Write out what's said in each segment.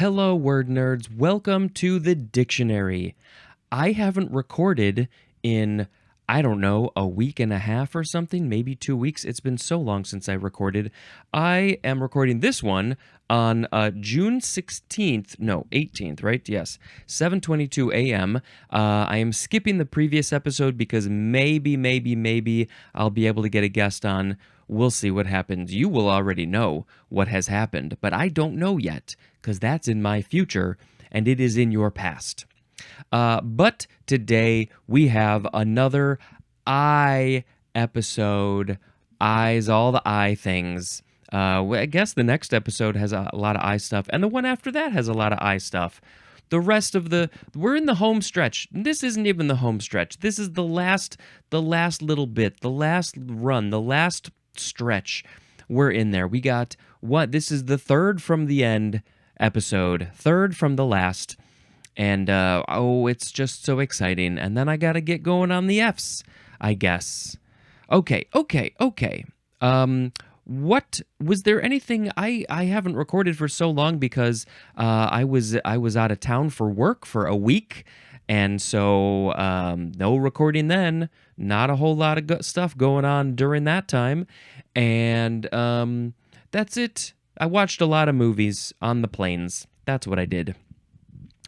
Hello, word nerds. Welcome to the dictionary. I haven't recorded in, I don't know, a week and a half or something, maybe 2 weeks. It's been so long since I recorded. I am recording this one on June 16th, no, 18th, right? Yes, 7:22 a.m. I am skipping the previous episode because maybe I'll be able to get a guest on. We'll see what happens. You will already know what has happened, but I don't know yet because that's in my future and it is in your past. But today we have another eye episode. Eyes, all the eye things. I guess the next episode has a lot of eye stuff, and the one after that has a lot of eye stuff. The rest of we're in the home stretch. This isn't even the home stretch. This is the last little bit, the last run, the last stretch. We're in there. We got this is the third from the end episode, third from the last. And it's just so exciting. And then I got to get going on the F's, I guess. Okay. What was there anything I haven't recorded for so long because I was out of town for work for a week, and so no recording then. Not a whole lot of stuff going on during that time, and that's it. I watched a lot of movies on the planes. That's what I did.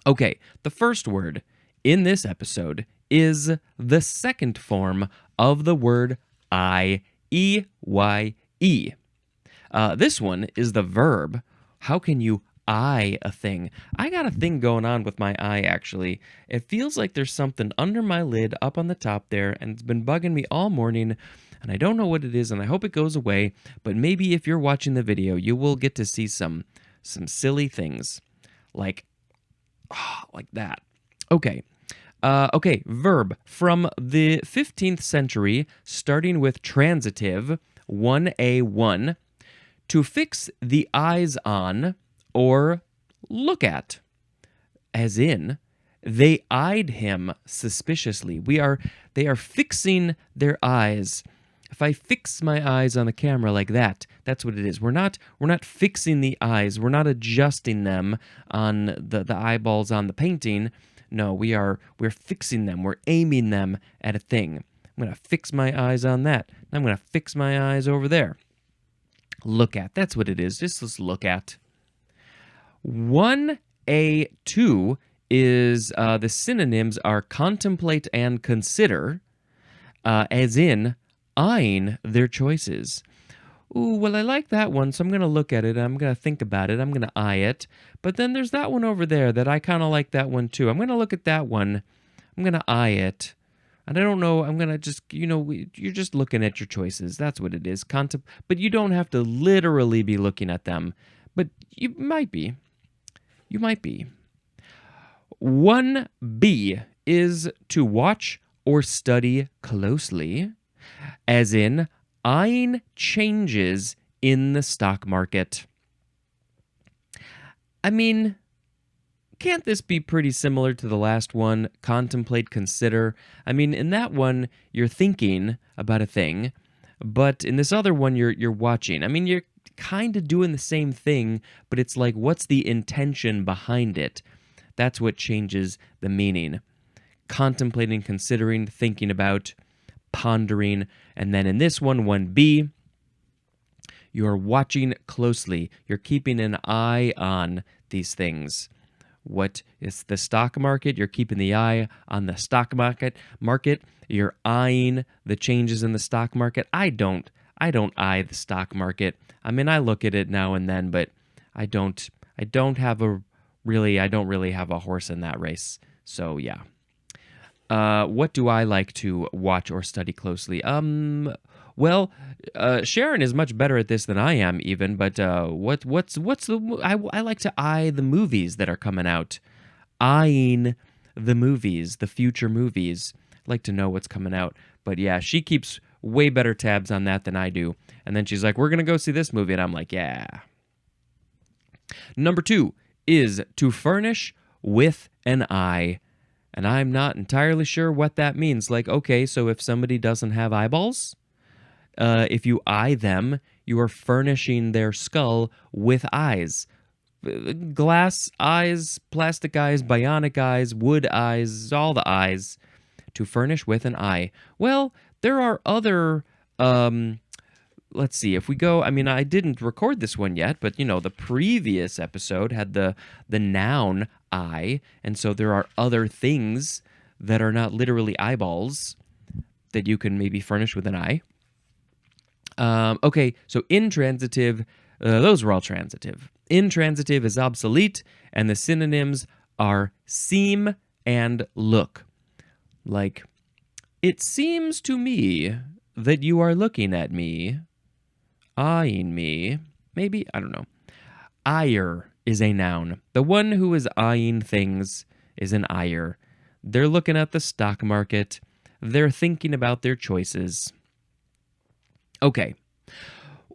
Okay, the first word in this episode is the second form of the word eye, E-Y-E. This one is the verb. How can you eye a thing? I got a thing going on with my eye, actually. It feels like there's something under my lid up on the top there, and it's been bugging me all morning, and I don't know what it is, and I hope it goes away, but maybe if you're watching the video, you will get to see some silly things, like that. Okay. Verb from the 15th century, starting with transitive, 1A1, to fix the eyes on or look at. As in, they eyed him suspiciously. They are fixing their eyes. If I fix my eyes on the camera like that, that's what it is. We're not fixing the eyes. We're not adjusting them on the eyeballs on the painting. No, we're fixing them. We're aiming them at a thing. I'm going to fix my eyes on that. I'm going to fix my eyes over there. Look at. That's what it is. Just let's look at. 1A2 is the synonyms are contemplate and consider, as in eyeing their choices. Ooh, well, I like that one, so I'm going to look at it. I'm going to think about it. I'm going to eye it. But then there's that one over there that I kind of like that one too. I'm going to look at that one. I'm going to eye it. And I don't know, I'm going to just, you're just looking at your choices. That's what it is. But you don't have to literally be looking at them. But you might be. You might be. 1B is to watch or study closely, as in eyeing changes in the stock market. I mean, can't this be pretty similar to the last one, contemplate, consider? I mean, in that one, you're thinking about a thing, but in this other one, you're watching. I mean, you're kind of doing the same thing, but it's like, what's the intention behind it? That's what changes the meaning. Contemplating, considering, thinking about, pondering, and then in this one, 1B, you're watching closely. You're keeping an eye on these things. What is the stock market? You're keeping the eye on the stock market. You're eyeing the changes in the stock market. I don't eye the stock market. I mean, I look at it now and then, but I don't really have a horse in that race. So yeah. What do I like to watch or study closely? Well, Sharon is much better at this than I am, even. But I like to eye the movies that are coming out, eyeing the movies, the future movies. I like to know what's coming out. But yeah, she keeps way better tabs on that than I do. And then she's like, "We're gonna go see this movie," and I'm like, "Yeah." Number 2 is to furnish with an eye. And I'm not entirely sure what that means. Like, okay, so if somebody doesn't have eyeballs, if you eye them, you are furnishing their skull with eyes. glass eyes, plastic eyes, bionic eyes, wood eyes, all the eyes to furnish with an eye. Well, there are other let's see, if we go, I mean, I didn't record this one yet, but the previous episode had the noun eye, and so there are other things that are not literally eyeballs that you can maybe furnish with an eye. Okay, so intransitive, those were all transitive. Intransitive is obsolete, and the synonyms are seem and look. Like, it seems to me that you are looking at me, eyeing me. Maybe, I don't know. Eyer is a noun. The one who is eyeing things is an eyer. They're looking at the stock market. They're thinking about their choices. Okay.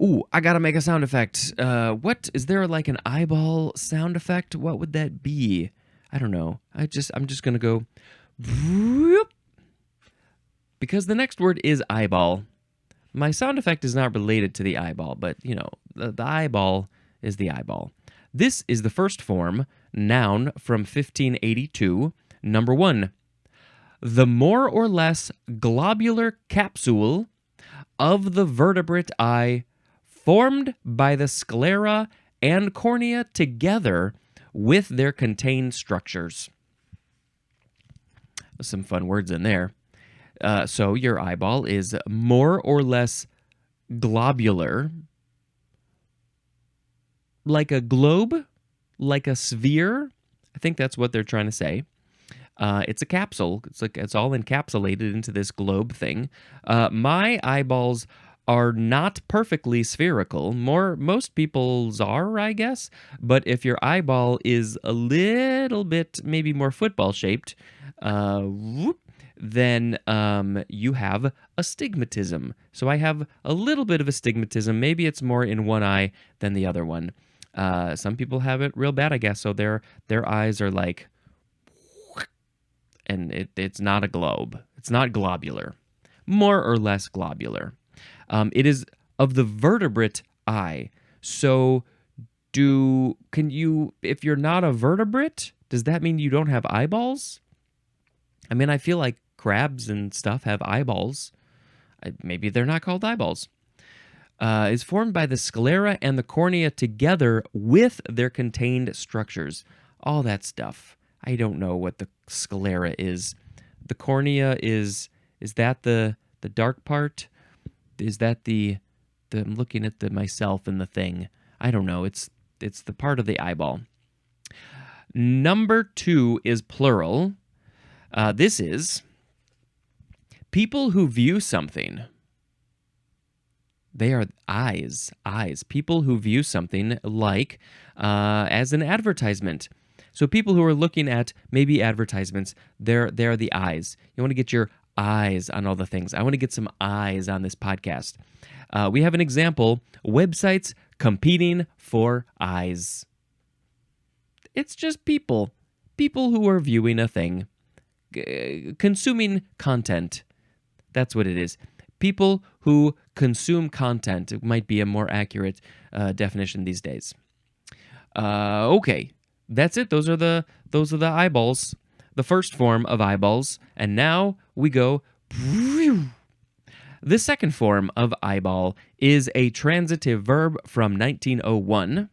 Ooh, I gotta make a sound effect. What is there, like an eyeball sound effect? What would that be? I don't know. I'm just gonna go whoop, because the next word is eyeball. My sound effect is not related to the eyeball, but the eyeball is the eyeball. This is the first form, noun from 1582. Number 1, the more or less globular capsule of the vertebrate eye formed by the sclera and cornea together with their contained structures. Some fun words in there. So your eyeball is more or less globular, like a globe, like a sphere. I think that's what they're trying to say. It's a capsule. It's all encapsulated into this globe thing. My eyeballs are not perfectly spherical. Most people's are, I guess. But if your eyeball is a little bit maybe more football shaped, then you have astigmatism. So I have a little bit of astigmatism. Maybe it's more in one eye than the other one. Some people have it real bad, I guess. So their eyes are like, and it's not a globe. It's not globular. More or less globular. It is of the vertebrate eye. So if you're not a vertebrate, does that mean you don't have eyeballs? I mean, I feel like crabs and stuff have eyeballs. Maybe they're not called eyeballs. Is formed by the sclera and the cornea together with their contained structures. All that stuff. I don't know what the sclera is. The cornea is that the dark part? Is that I'm looking at myself in the thing. I don't know. It's the part of the eyeball. Number 2 is plural. This is people who view something. They are eyes. People who view something like as an advertisement. So people who are looking at maybe advertisements, they're the eyes. You want to get your eyes on all the things. I want to get some eyes on this podcast. We have an example, websites competing for eyes. It's just people who are viewing a thing, consuming content. That's what it is. People who consume content. It might be a more accurate definition these days. Okay, that's it. Those are the eyeballs, the first form of eyeballs. And now we go. The second form of eyeball is a transitive verb from 1901.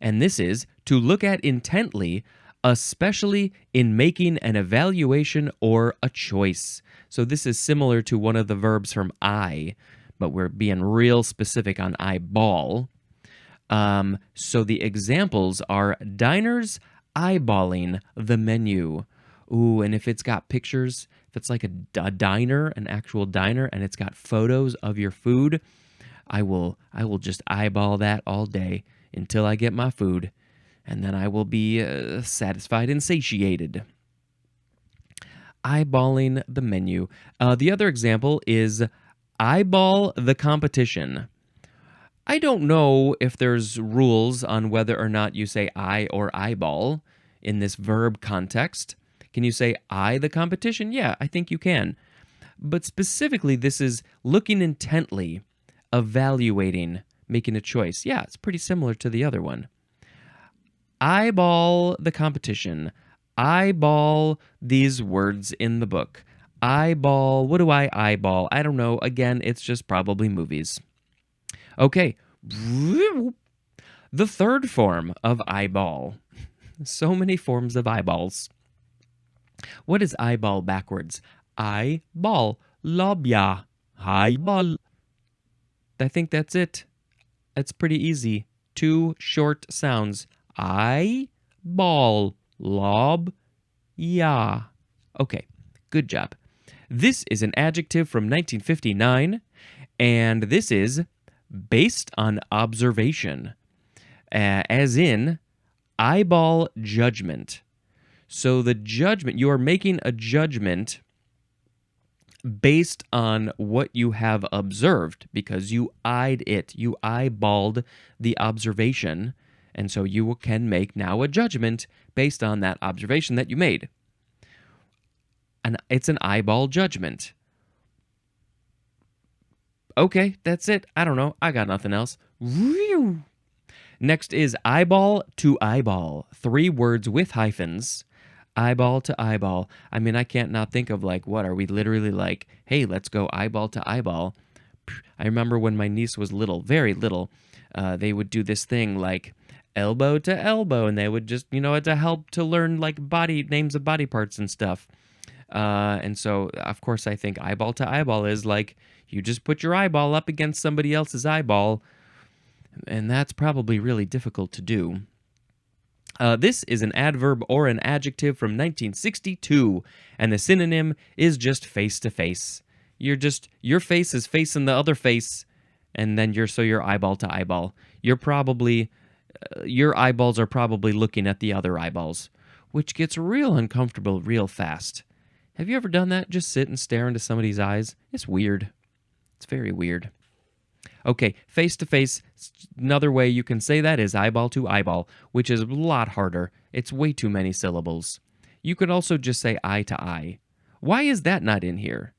And this is to look at intently, especially in making an evaluation or a choice. So this is similar to one of the verbs from eye, but we're being real specific on eyeball. So the examples are diners eyeballing the menu. Ooh, and if it's got pictures, if it's like a diner, an actual diner, and it's got photos of your food, I will just eyeball that all day until I get my food, and then I will be satisfied and satiated. Eyeballing the menu. The other example is eyeball the competition. I don't know if there's rules on whether or not you say eye or eyeball in this verb context. Can you say eye the competition? Yeah, I think you can. But specifically, this is looking intently, evaluating, making a choice. Yeah, it's pretty similar to the other one. Eyeball the competition. Eyeball these words in the book. Eyeball, what do I eyeball? I don't know. Again, it's just probably movies. Okay. The third form of eyeball. So many forms of eyeballs. What is eyeball backwards? Eyeball. Lobya. Eyeball. I think that's it. It's pretty easy. Two short sounds. Eyeball. Lob. Ya. Okay, good job. This is an adjective from 1959, and this is based on observation, as in eyeball judgment. So the judgment, you are making a judgment based on what you have observed because you eyed it. You eyeballed the observation, and so you can make now a judgment based on that observation that you made. And it's an eyeball judgment. Okay, that's it. I don't know. I got nothing else. Next is eyeball to eyeball. 3 words with hyphens. Eyeball to eyeball. I mean, I can't not think of like, what are we literally like, hey, let's go eyeball to eyeball. I remember when my niece was little, very little, they would do this thing like elbow to elbow, and they would just, to help to learn like names of body parts and stuff. And so, of course, I think eyeball to eyeball is like you just put your eyeball up against somebody else's eyeball, and that's probably really difficult to do. This is an adverb or an adjective from 1962, and the synonym is just face to face. Your face is facing the other face, and then you're eyeball to eyeball. Your eyeballs are probably looking at the other eyeballs, which gets real uncomfortable real fast. Have you ever done that? Just sit and stare into somebody's eyes? It's weird. It's very weird. Okay, face to face, another way you can say that is eyeball to eyeball, which is a lot harder. It's way too many syllables. You could also just say eye to eye. Why is that not in here?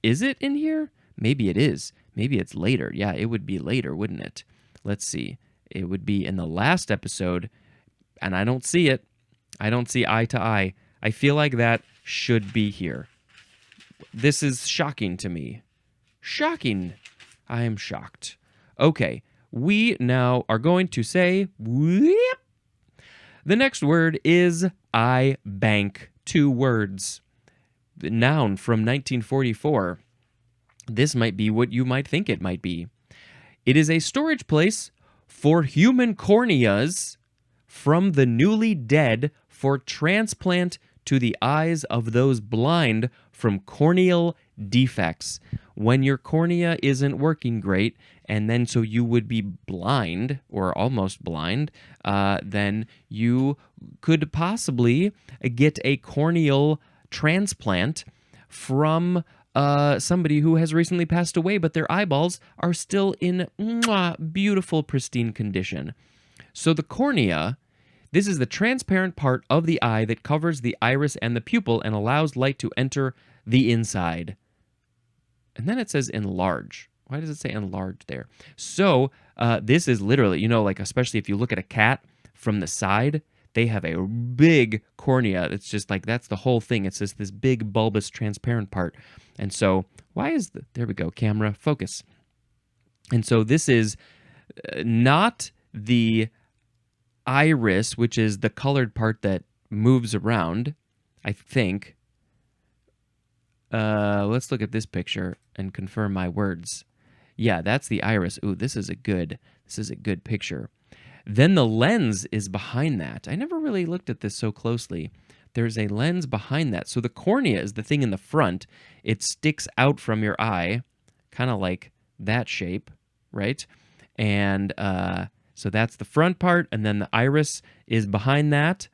Is it in here? Maybe it is. Maybe it's later. Yeah, it would be later, wouldn't it? Let's see. It would be in the last episode, and I don't see it. I don't see eye to eye. I feel like that should be here. This is shocking to me. Shocking. I am shocked. Okay, we now are going to say whoop. The next word is eye bank. 2 words. Noun from 1944. This might be what you might think it might be. It is a storage place for human corneas from the newly dead for transplant to the eyes of those blind from corneal defects. When your cornea isn't working great, and then so you would be blind or almost blind, then you could possibly get a corneal transplant from somebody who has recently passed away, but their eyeballs are still in beautiful, pristine condition. So the cornea, this is the transparent part of the eye that covers the iris and the pupil and allows light to enter the inside. And then it says enlarge. Why does it say enlarge there? So this is literally, like especially if you look at a cat from the side, they have a big cornea. It's just like, that's the whole thing. It's just this big bulbous transparent part. And so there we go, camera, focus. And so this is not the iris, which is the colored part that moves around, I think. Let's look at this picture and confirm my words. Yeah, that's the iris. Ooh, this is a good picture. Then the lens is behind that. I never really looked at this so closely. There's a lens behind that. So the cornea is the thing in the front. It sticks out from your eye, kind of like that shape, right? And so that's the front part, and then the iris is behind that.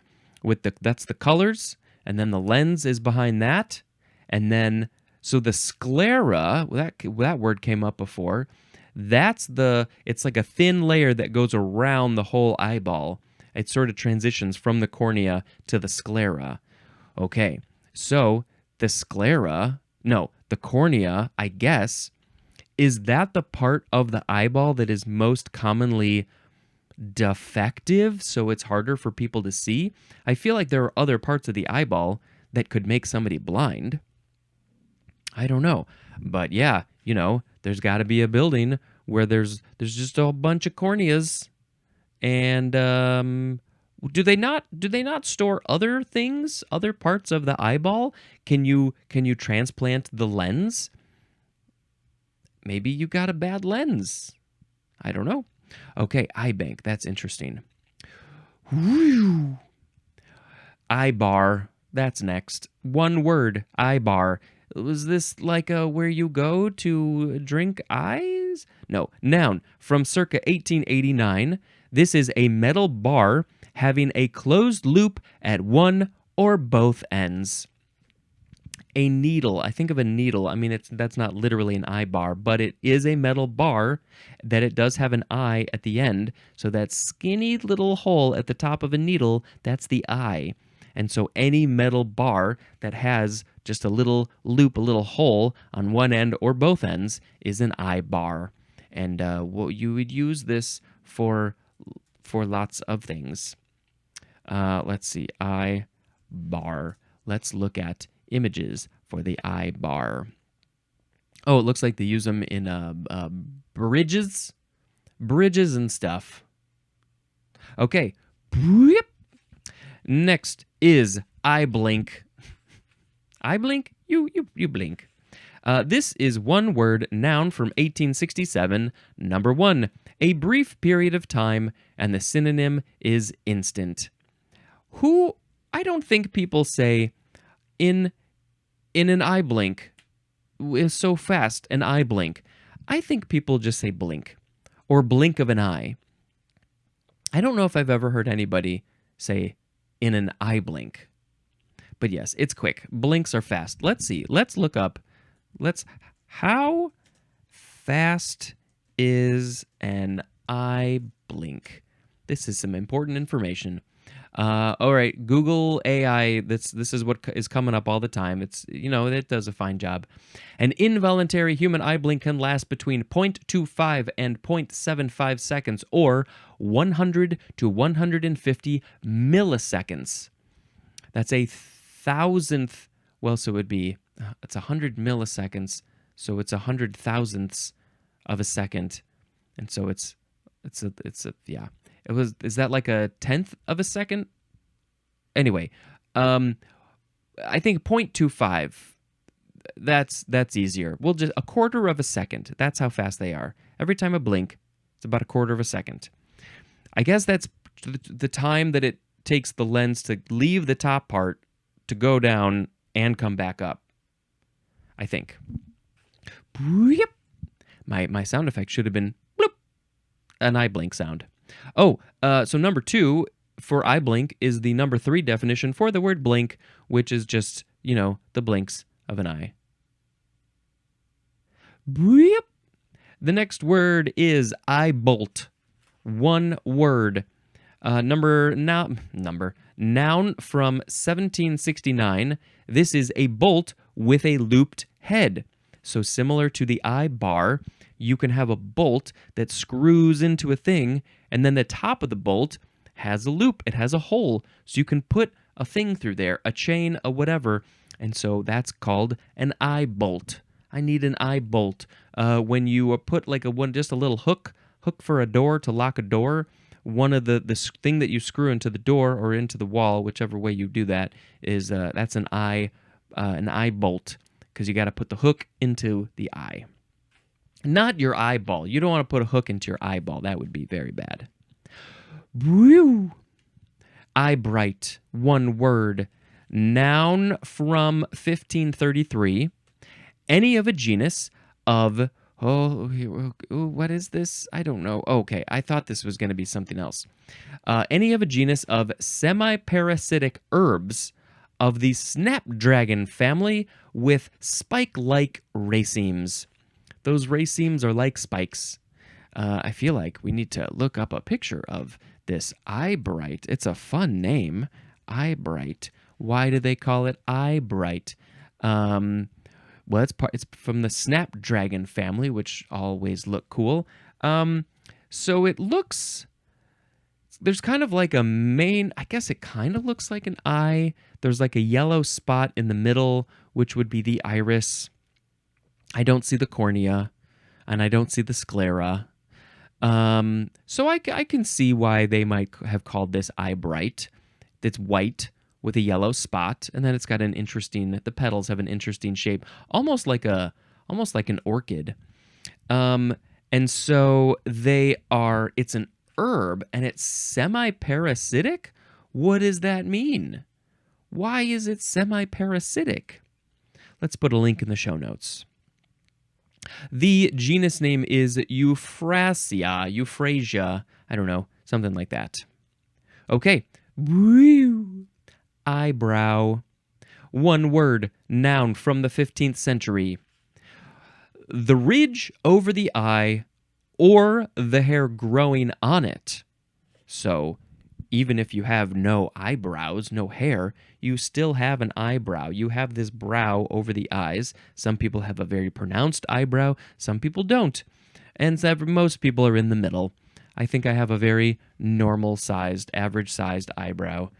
That's the colors, and then the lens is behind that. And then, so the sclera, that word came up before. It's like a thin layer that goes around the whole eyeball. It sort of transitions from the cornea to the sclera. Okay, so the cornea, I guess, is that the part of the eyeball that is most commonly defective, so it's harder for people to see. I feel like there are other parts of the eyeball that could make somebody blind. I don't know. But yeah, there's got to be a building where there's just a bunch of corneas. And do they not store other things, other parts of the eyeball? Can you transplant the lens? Maybe you got a bad lens. I don't know. Okay, eye bank. That's interesting. Whew. Eye bar. That's next. One word. Eye bar. Was this like where you go to drink eyes? No. Noun. From circa 1889. This is a metal bar having a closed loop at one or both ends. A needle. I think of a needle. I mean, that's not literally an eye bar, but it is a metal bar that it does have an eye at the end. So that skinny little hole at the top of a needle, that's the eye. And so any metal bar that has just a little loop, a little hole on one end or both ends is an eye bar. And you would use this for lots of things. Let's see, eye bar. Let's look at images for the eye bar. Oh, it looks like they use them in bridges and stuff. Okay. Next is eye blink. Eye blink? You blink. This is one word, noun from 1867. Number 1, a brief period of time, and the synonym is instant. I don't think people say in an eye blink is so fast, an eye blink. I think people just say blink or blink of an eye. I don't know if I've ever heard anybody say in an eye blink. But yes, it's quick. Blinks are fast. Let's see. Let's look up. How fast is an eye blink? This is some important information. All right, Google AI, this is what is coming up all the time. It does a fine job. An involuntary human eye blink can last between 0.25 and 0.75 seconds, or 100 to 150 milliseconds. That's a thousandth, so it would be, it's 100 milliseconds, so it's 100 thousandths of a second. And so is that like a tenth of a second? Anyway, I think 0.25, that's easier. We'll just, a quarter of a second. That's how fast they are. Every time I blink, it's about a quarter of a second. I guess that's the time that it takes the lens to leave the top part to go down and come back up, I think. My sound effect should have been bloop, an eye blink sound. Oh, so number 2 for eye blink is the number 3 definition for the word blink, which is just, the blinks of an eye. The next word is eye bolt. One word. Noun from 1769. This is a bolt with a looped head. So similar to the eye bar, you can have a bolt that screws into a thing, and then the top of the bolt has a loop. It has a hole, so you can put a thing through there, a chain, a whatever, and so that's called an eye bolt. I need an eye bolt. When you put just a little hook for a door to lock a door, one of the thing that you screw into the door or into the wall, whichever way you do that, is that's an eye bolt, because you got to put the hook into the eye. Not your eyeball. You don't want to put a hook into your eyeball. That would be very bad. Eyebright, one word. Noun from 1533. Any of a genus of... what is this? I don't know. Okay, I thought this was going to be something else. Any of a genus of semi-parasitic herbs of the snapdragon family with spike-like racemes. Those racemes are like spikes. I feel like we need to look up a picture of this Eyebright. It's a fun name, Eyebright. Why do they call it Eyebright? Well, it's from the snapdragon family, which always look cool. So it looks there's kind of like a main, I guess it kind of looks like an eye. There's like a yellow spot in the middle, which would be the iris. I don't see the cornea, and I don't see the sclera. So I can see why they might have called this Eyebright. It's white with a yellow spot, and then it's got the petals have an interesting shape, almost like an orchid. And so it's an herb, and it's semi-parasitic. What does that mean? Why is it semi-parasitic? Let's put a link in the show notes. The genus name is Euphrasia. I don't know, something like that. Okay. Woo. Eyebrow. One word, noun from the 15th century. The ridge over the eye or the hair growing on it. So, even if you have no eyebrows, no hair, you still have an eyebrow. You have this brow over the eyes. Some people have a very pronounced eyebrow, some people don't. And most people are in the middle. I think I have a very normal-sized, average-sized eyebrow.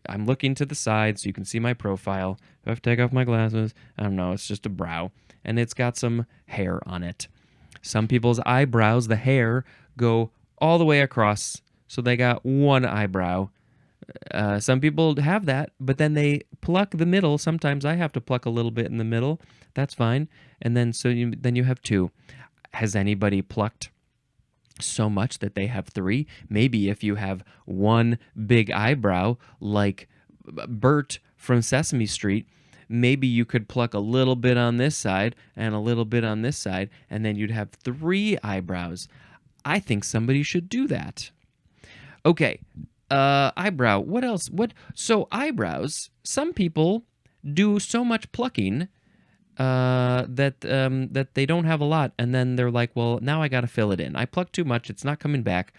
I'm looking to the side so you can see my profile. If I have to take off my glasses, I don't know, it's just a brow. And it's got some hair on it. Some people's eyebrows, the hair, go all the way across, so they got one eyebrow. Some people have that, but then they pluck the middle. Sometimes I have to pluck a little bit in the middle. That's fine. And then you have two. Has anybody plucked so much that they have three? Maybe if you have one big eyebrow, like Bert from Sesame Street, maybe you could pluck a little bit on this side and a little bit on this side, and then you'd have three eyebrows. I think somebody should do that. Okay, eyebrow. What else? So eyebrows, some people do so much plucking that they don't have a lot, and then they're like, well, now I got to fill it in. I plucked too much. It's not coming back.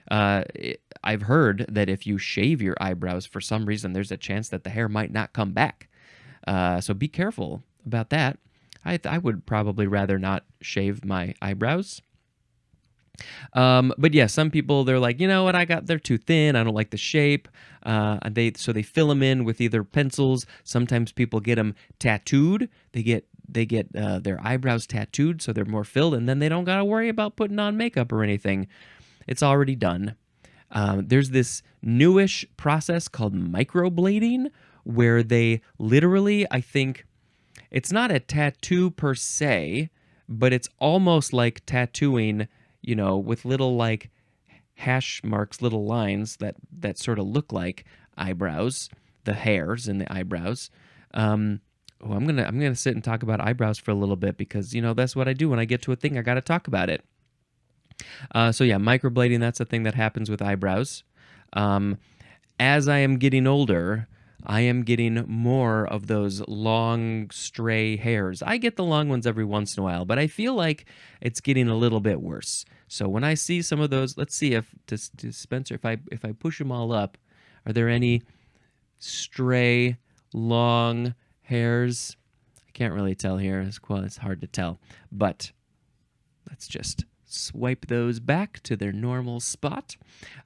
I've heard that if you shave your eyebrows for some reason, there's a chance that the hair might not come back. So be careful about that. I would probably rather not shave my eyebrows. But yeah, some people, they're like, you know what, they're too thin. I don't like the shape. So they fill them in with either pencils. Sometimes people get them tattooed. They get their eyebrows tattooed so they're more filled, and then they don't got to worry about putting on makeup or anything. It's already done. There's this newish process called microblading where they literally, I think, it's not a tattoo per se, but it's almost like tattooing, with little like hash marks, little lines that sort of look like eyebrows, the hairs in the eyebrows. I'm gonna sit and talk about eyebrows for a little bit because that's what I do when I get to a thing. I got to talk about it. So yeah, microblading, that's a thing that happens with eyebrows. As I am getting older, I am getting more of those long, stray hairs. I get the long ones every once in a while, but I feel like it's getting a little bit worse. So when I see some of those, let's see if, to Spencer, if I push them all up, are there any stray, long hairs? I can't really tell here. It's hard to tell, but let's just swipe those back to their normal spot.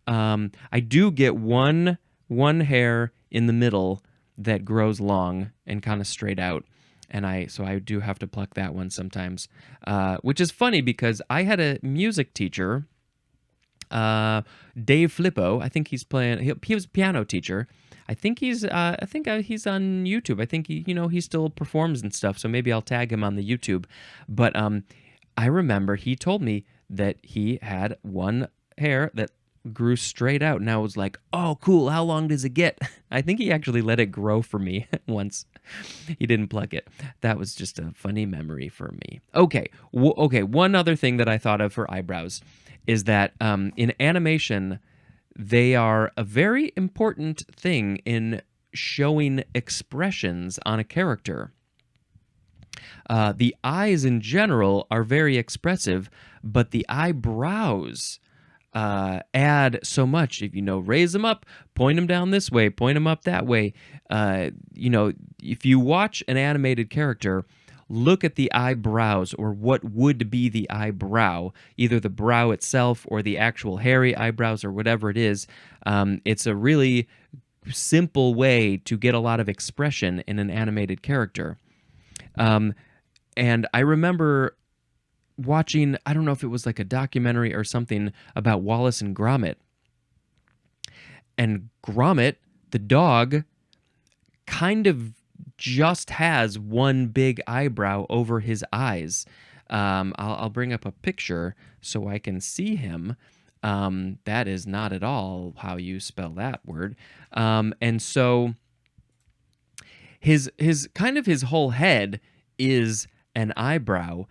I do get one hair in the middle that grows long and kind of straight out, and so I do have to pluck that one sometimes, which is funny because I had a music teacher, Dave Flippo. I think he was a piano teacher. I think he's on YouTube. I think he still performs and stuff, so maybe I'll tag him on the YouTube. But I remember he told me that he had one hair that grew straight out, and I was like, oh, cool, how long does it get? I think he actually let it grow for me once. He didn't pluck it. That was just a funny memory for me. Okay, one other thing that I thought of for eyebrows is that in animation, they are a very important thing in showing expressions on a character. The eyes in general are very expressive, but the eyebrows add so much. If raise them up, point them down this way, point them up that way. If you watch an animated character, look at the eyebrows, or what would be the eyebrow, either the brow itself or the actual hairy eyebrows or whatever it is. It's a really simple way to get a lot of expression in an animated character. Um, and I remember watching, I don't know if it was like a documentary or something about Wallace and Gromit. And Gromit, the dog, kind of just has one big eyebrow over his eyes. I'll bring up a picture so I can see him. That is not at all how you spell that word. And so his kind of his whole head is an eyebrow.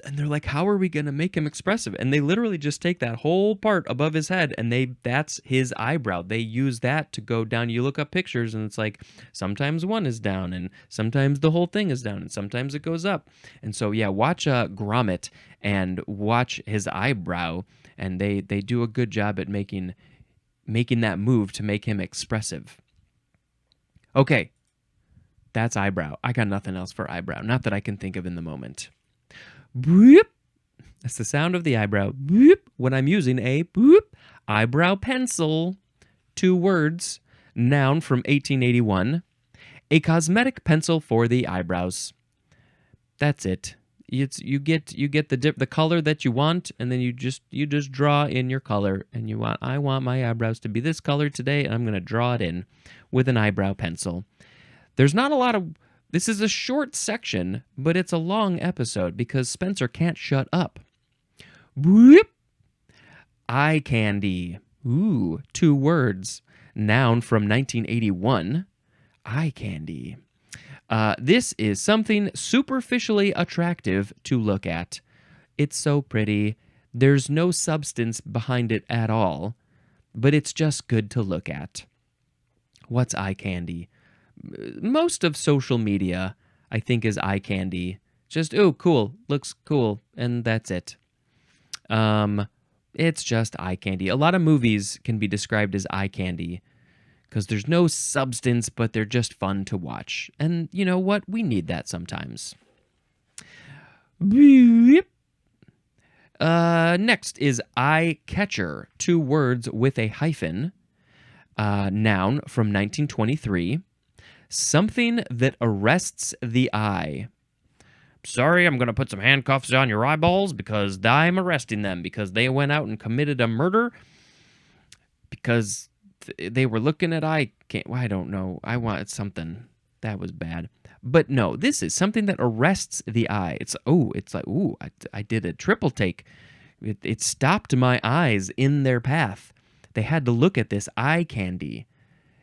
And they're like, how are we going to make him expressive? And they literally just take that whole part above his head and that's his eyebrow. They use that to go down. You look up pictures and it's like sometimes one is down and sometimes the whole thing is down and sometimes it goes up. And so, yeah, watch Gromit and watch his eyebrow. And they do a good job at making that move to make him expressive. Okay, that's eyebrow. I got nothing else for eyebrow. Not that I can think of in the moment. Boop. That's the sound of the eyebrow. Boop. When I'm using a boop eyebrow pencil. 2 words. Noun from 1881. A cosmetic pencil for the eyebrows. That's it. You get the color that you want, and then you just draw in your color. And I want my eyebrows to be this color today, and I'm going to draw it in with an eyebrow pencil. There's not a lot of. This is a short section, but it's a long episode because Spencer can't shut up. Boop. Eye candy. Ooh, 2 words. Noun from 1981. Eye candy. This is something superficially attractive to look at. It's so pretty. There's no substance behind it at all, but it's just good to look at. What's eye candy? Most of social media, I think, is eye candy. Just, ooh, cool, looks cool, and that's it. It's just eye candy. A lot of movies can be described as eye candy because there's no substance, but they're just fun to watch. And you know what? We need that sometimes. Next is eye catcher. 2 words with a hyphen. Noun from 1923. Something that arrests the eye. Sorry, I'm going to put some handcuffs on your eyeballs because I'm arresting them because they went out and committed a murder because they were looking at I don't know. I want something. That was bad. But no, this is something that arrests the eye. It's like, I did a triple take. It stopped my eyes in their path. They had to look at this eye candy.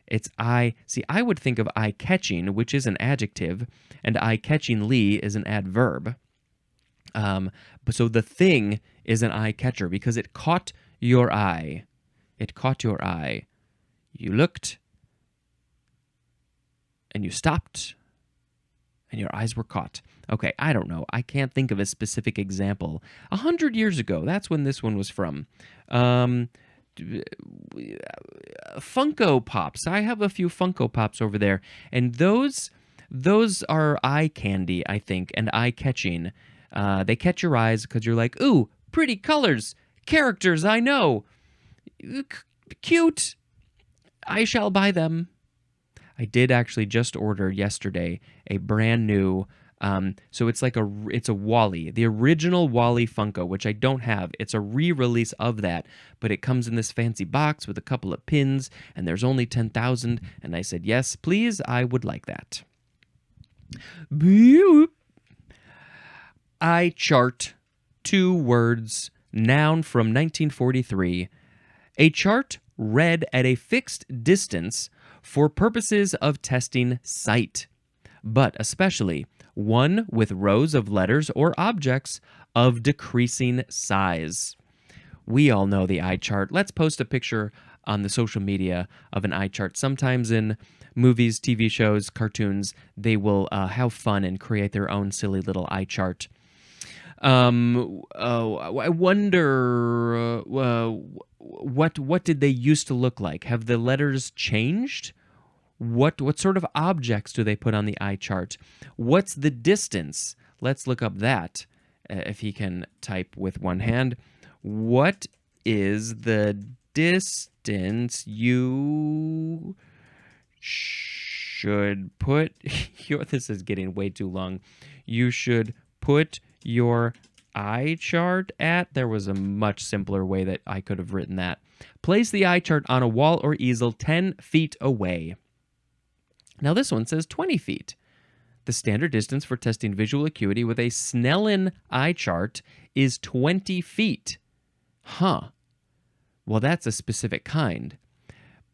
It's eye. See, I would think of eye catching, which is an adjective, and eye catchingly is an adverb. But so the thing is an eye catcher because it caught your eye. It caught your eye. You looked, and you stopped, and your eyes were caught. Okay, I don't know. I can't think of a specific example. 100 years ago, that's when this one was from. Funko Pops. I have a few Funko Pops over there, and those are eye candy, I think, and eye catching. They catch your eyes because you're like, ooh, pretty colors, characters I know, cute. I shall buy them. I did actually just order yesterday a brand new. So it's like it's a Wall-E, the original Wall-E Funko, which I don't have. It's a re-release of that, but it comes in this fancy box with a couple of pins, and there's only 10,000. And I said, yes, please, I would like that. Boop. Eye chart, 2 words, noun from 1943. A chart read at a fixed distance for purposes of testing sight, but especially one with rows of letters or objects of decreasing size. We all know the eye chart. Let's post a picture on the social media of an eye chart. Sometimes in movies, TV shows, cartoons, they will have fun and create their own silly little eye chart. I wonder what did they used to look like? Have the letters changed? What sort of objects do they put on the eye chart? What's the distance? Let's look up that. If he can type with one hand. What is the distance you should put this is getting way too long. You should put your eye chart at. There was a much simpler way that I could have written that. Place the eye chart on a wall or easel 10 feet away. Now this one says 20 feet. The standard distance for testing visual acuity with a Snellen eye chart is 20 feet. Huh. Well, that's a specific kind.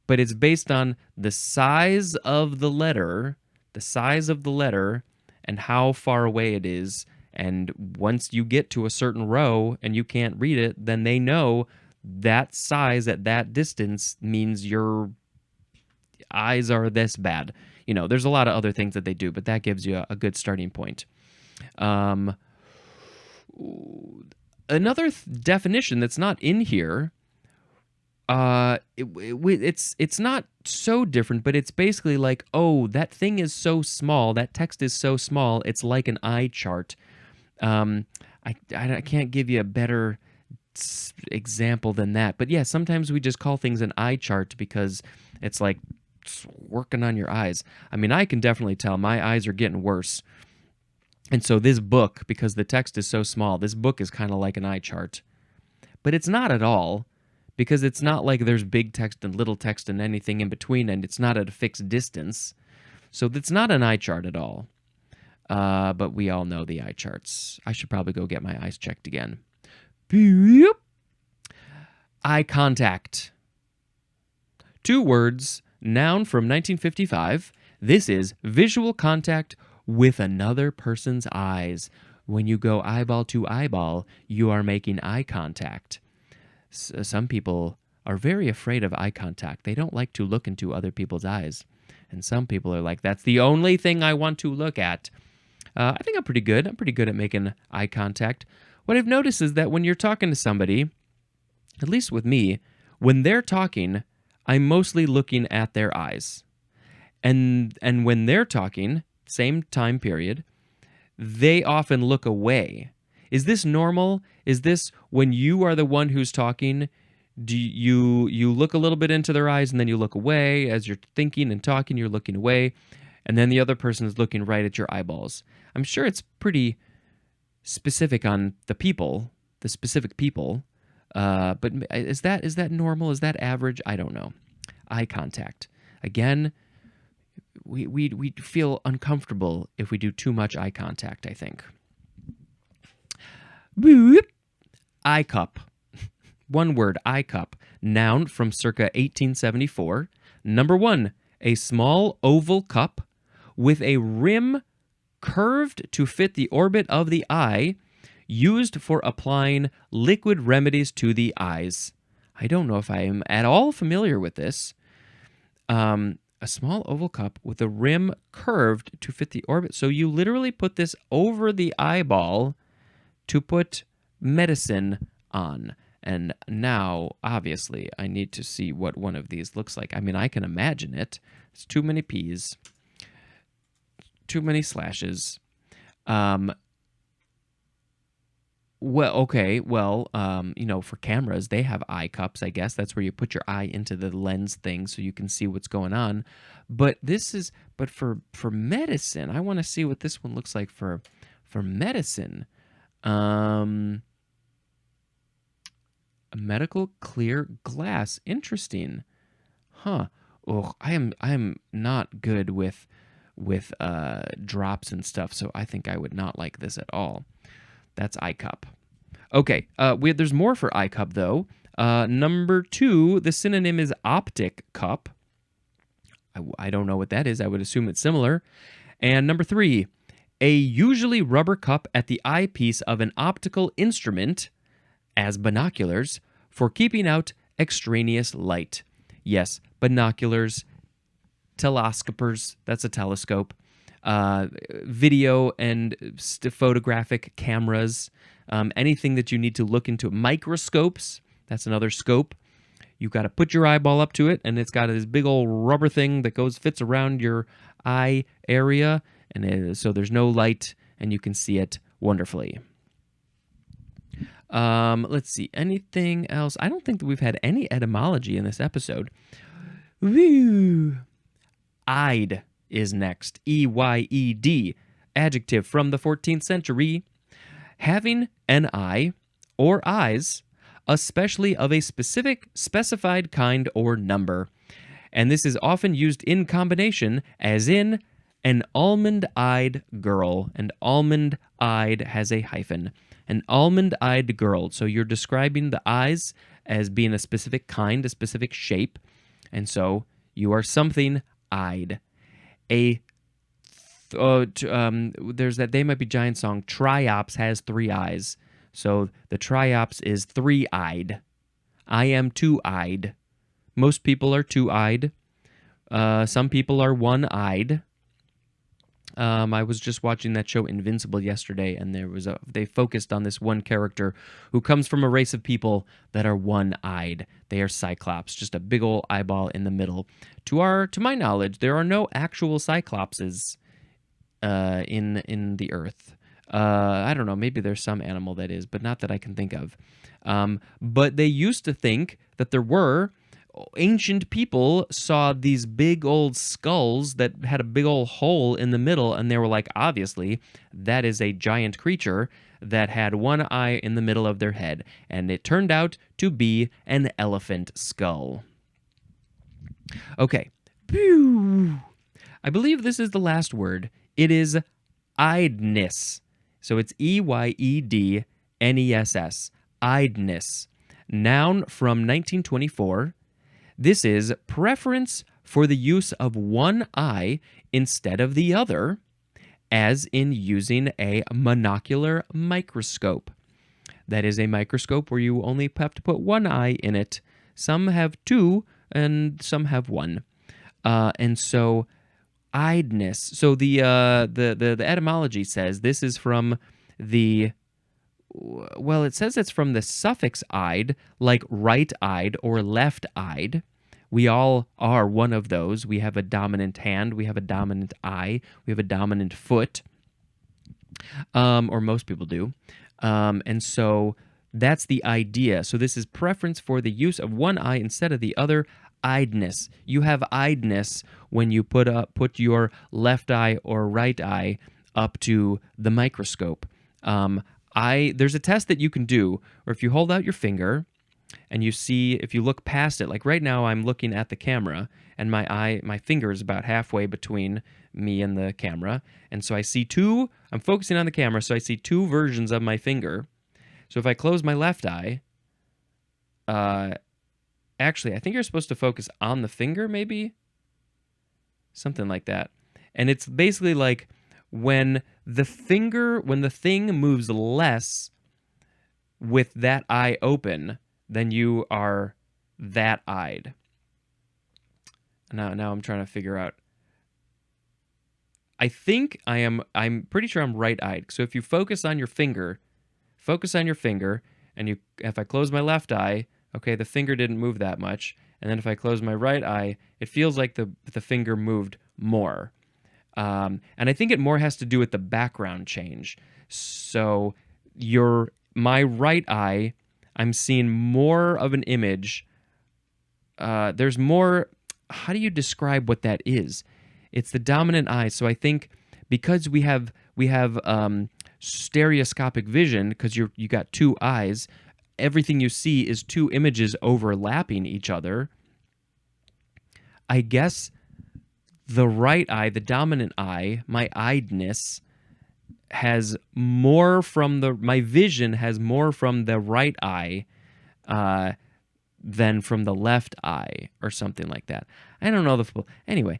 But it's based on the size of the letter, and how far away it is. And once you get to a certain row and you can't read it, then they know that size at that distance means your eyes are this bad. You know, there's a lot of other things that they do, but that gives you a good starting point. Another definition that's not in here, it's not so different, but it's basically like, oh, that thing is so small, that text is so small, it's like an eye chart. I can't give you a better example than that, but yeah, sometimes we just call things an eye chart because it's like it's working on your eyes. I mean, I can definitely tell my eyes are getting worse. And so this book, because the text is so small, this book is kind of like an eye chart. But it's not at all, because it's not like there's big text and little text and anything in between, and it's not at a fixed distance. So it's not an eye chart at all. But we all know the eye charts. I should probably go get my eyes checked again. Eye contact. 2 words, noun from 1955. This is visual contact with another person's eyes. When you go eyeball to eyeball, you are making eye contact. Some people are very afraid of eye contact. They don't like to look into other people's eyes. And some people are like, that's the only thing I want to look at. I think I'm pretty good. I'm pretty good at making eye contact. What I've noticed is that when you're talking to somebody, at least with me, when they're talking, I'm mostly looking at their eyes. And when they're talking, same time period, they often look away. Is this normal? Is this when you are the one who's talking, do you look a little bit into their eyes and then you look away? As you're thinking and talking, you're looking away, and then the other person is looking right at your eyeballs. I'm sure it's pretty specific on the specific people, but is that normal? Is that average? I don't know. Eye contact. Again, we feel uncomfortable if we do too much eye contact, I think. Boop. Eye cup. 1 word, eye cup. Noun from circa 1874. Number 1, a small oval cup with a rim curved to fit the orbit of the eye, used for applying liquid remedies to the eyes. I don't know if I am at all familiar with this. A small oval cup with a rim curved to fit the orbit. So you literally put this over the eyeball to put medicine on. And now, obviously, I need to see what one of these looks like. I mean, I can imagine it. It's too many P's. Too many slashes. For cameras, they have eye cups, I guess. That's where you put your eye into the lens thing so you can see what's going on. But for medicine, I want to see what this one looks like for medicine. A medical clear glass. Interesting. Huh. Oh, I am not good with drops and stuff, so I think I would not like this at all. That's eye cup. Okay, there's more for eye cup, though. Number 2, the synonym is optic cup. I don't know what that is. I would assume it's similar. And number 3, a usually rubber cup at the eyepiece of an optical instrument, as binoculars, for keeping out extraneous light. Yes, binoculars, telescopers, that's a telescope, video and photographic cameras, anything that you need to look into. Microscopes, that's another scope. You got to put your eyeball up to it, and it's got this big old rubber thing that fits around your eye area, and so there's no light, and you can see it wonderfully. Let's see. Anything else? I don't think that we've had any etymology in this episode. Woo! Eyed is next. E-Y-E-D. Adjective from the 14th century. Having an eye or eyes, especially of a specific specified kind or number. And this is often used in combination, as in an almond-eyed girl. And almond-eyed has a hyphen. An almond-eyed girl. So you're describing the eyes as being a specific kind, a specific shape. And so you are something eyed. There's that They Might Be Giant song, Triops has 3 eyes. So the triops is 3-eyed. I am 2-eyed. Most people are 2-eyed. Some people are 1-eyed. I was just watching that show Invincible yesterday, and they focused on this one character who comes from a race of people that are 1-eyed. They are cyclops, just a big old eyeball in the middle. To my knowledge, there are no actual cyclopses in the earth. I don't know, maybe there's some animal that is, but not that I can think of. But they used to think that there were. Ancient people saw these big old skulls that had a big old hole in the middle, and they were like, obviously, that is a giant creature that had 1 eye in the middle of their head, and it turned out to be an elephant skull. Okay. I believe this is the last word. It is eyedness. So it's Eydness. Eyedness. Noun from 1924. This is preference for the use of one eye instead of the other, as in using a monocular microscope. That is a microscope where you only have to put one eye in it. Some have two, and some have one. And so, eyedness. So the etymology says this is from the. Well, it says it's from the suffix eyed, like right-eyed or left-eyed. We all are one of those. We have a dominant hand, we have a dominant eye, we have a dominant foot, or most people do. And so that's the idea. So this is preference for the use of one eye instead of the other. Eyedness. You have eyedness when you put your left eye or right eye up to the microscope. There's a test that you can do, or if you hold out your finger and you see, if you look past it, like right now I'm looking at the camera and my finger is about halfway between me and the camera. And so I'm focusing on the camera, so I see two versions of my finger. So if I close my left eye, actually, I think you're supposed to focus on the finger, maybe? Something like that. And it's basically like, when the thing moves less with that eye open, then you are that eyed. Now I'm trying to figure out. I'm pretty sure I'm right-eyed. So if you focus on your finger, and if I close my left eye, okay, the finger didn't move that much. And then if I close my right eye, it feels like the finger moved more. And I think it more has to do with the background change. So my right eye, I'm seeing more of an image. There's more. How do you describe what that is? It's the dominant eye. So I think because we have stereoscopic vision, because you got two eyes, everything you see is two images overlapping each other. I guess the right eye, the dominant eye, my eyedness, has more from my vision has more from the right eye than from the left eye, or something like that. I don't know anyway,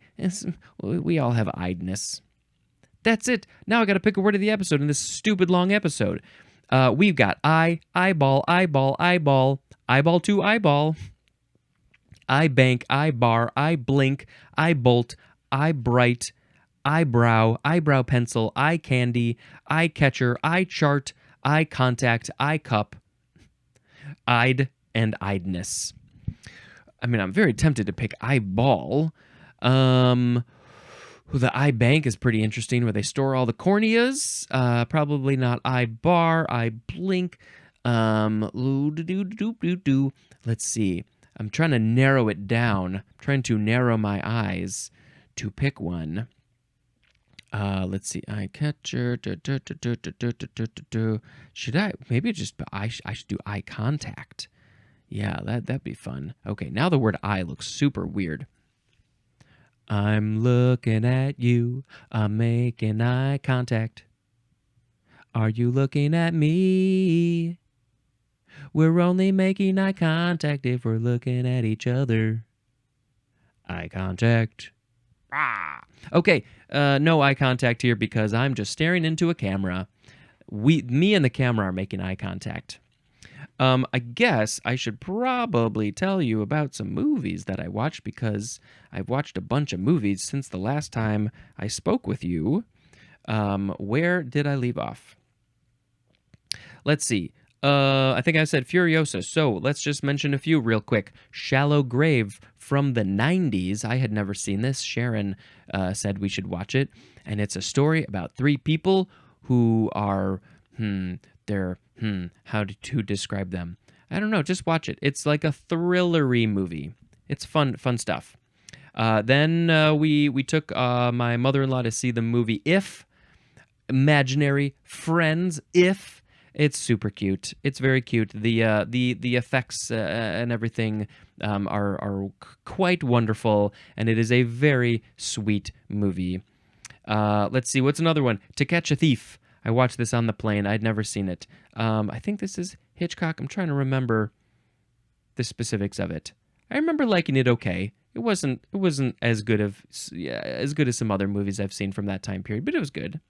we all have eyedness. That's it. Now I got to pick a word of the episode in this stupid long episode. We've got eyeball, eyeball, eyeball, eyeball to eyeball, eye bank, eye bar, eye blink, eye bolt, Eyebright, eyebrow, eyebrow pencil, eye candy, eye catcher, eye chart, eye contact, eye cup, eyed, and eyedness. I mean, I'm very tempted to pick eyeball. Um, the eye bank is pretty interesting, where they store all the corneas. Probably not eye bar, eye blink. Let's see. I'm trying to narrow it down. I'm trying to narrow my eyes to pick one. Let's see. Eye catcher. Should I maybe just I should do eye contact. Yeah, that'd be fun. Okay, now the word eye looks super weird. I'm looking at you. I'm making eye contact. Are you looking at me? We're only making eye contact if we're looking at each other. Eye contact. Ah. Okay, no eye contact here because I'm just staring into a camera. Me and the camera are making eye contact. I guess I should probably tell you about some movies that I watched because I've watched a bunch of movies since the last time I spoke with you. Where did I leave off? Let's see. I think I said Furiosa, so let's just mention a few real quick. Shallow Grave from the 90s. I had never seen this. Sharon said we should watch it, and it's a story about three people who are, how to describe them? I don't know, just watch it. It's like a thrillery movie. It's fun stuff. Then we took my mother-in-law to see the movie If, Imaginary Friends, If. It's super cute. It's very cute. The effects and everything are quite wonderful, and it is a very sweet movie. Let's see, what's another one? To Catch a Thief. I watched this on the plane. I'd never seen it. I think this is Hitchcock. I'm trying to remember the specifics of it. I remember liking it okay. It wasn't as good as some other movies I've seen from that time period, but it was good.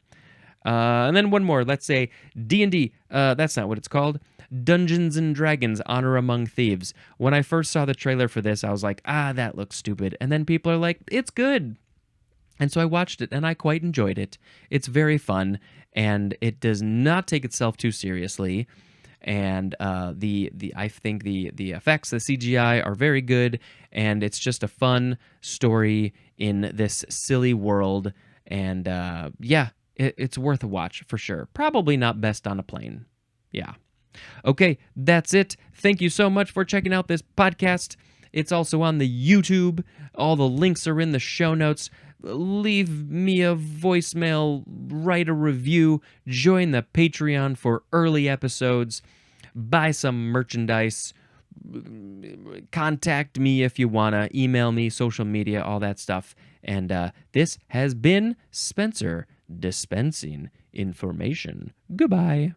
And then one more, let's say D&D. That's not what it's called. Dungeons and Dragons: Honor Among Thieves. When I first saw the trailer for this, I was like, that looks stupid. And then people are like, it's good. And so I watched it, and I quite enjoyed it. It's very fun, and it does not take itself too seriously. And I think the effects, the CGI are very good, and it's just a fun story in this silly world. And it's worth a watch for sure. Probably not best on a plane. Yeah. Okay, that's it. Thank you so much for checking out this podcast. It's also on the YouTube. All the links are in the show notes. Leave me a voicemail, write a review, join the Patreon for early episodes, buy some merchandise, contact me if you wanna, email me, social media, all that stuff. And this has been Spencer dispensing information. Goodbye.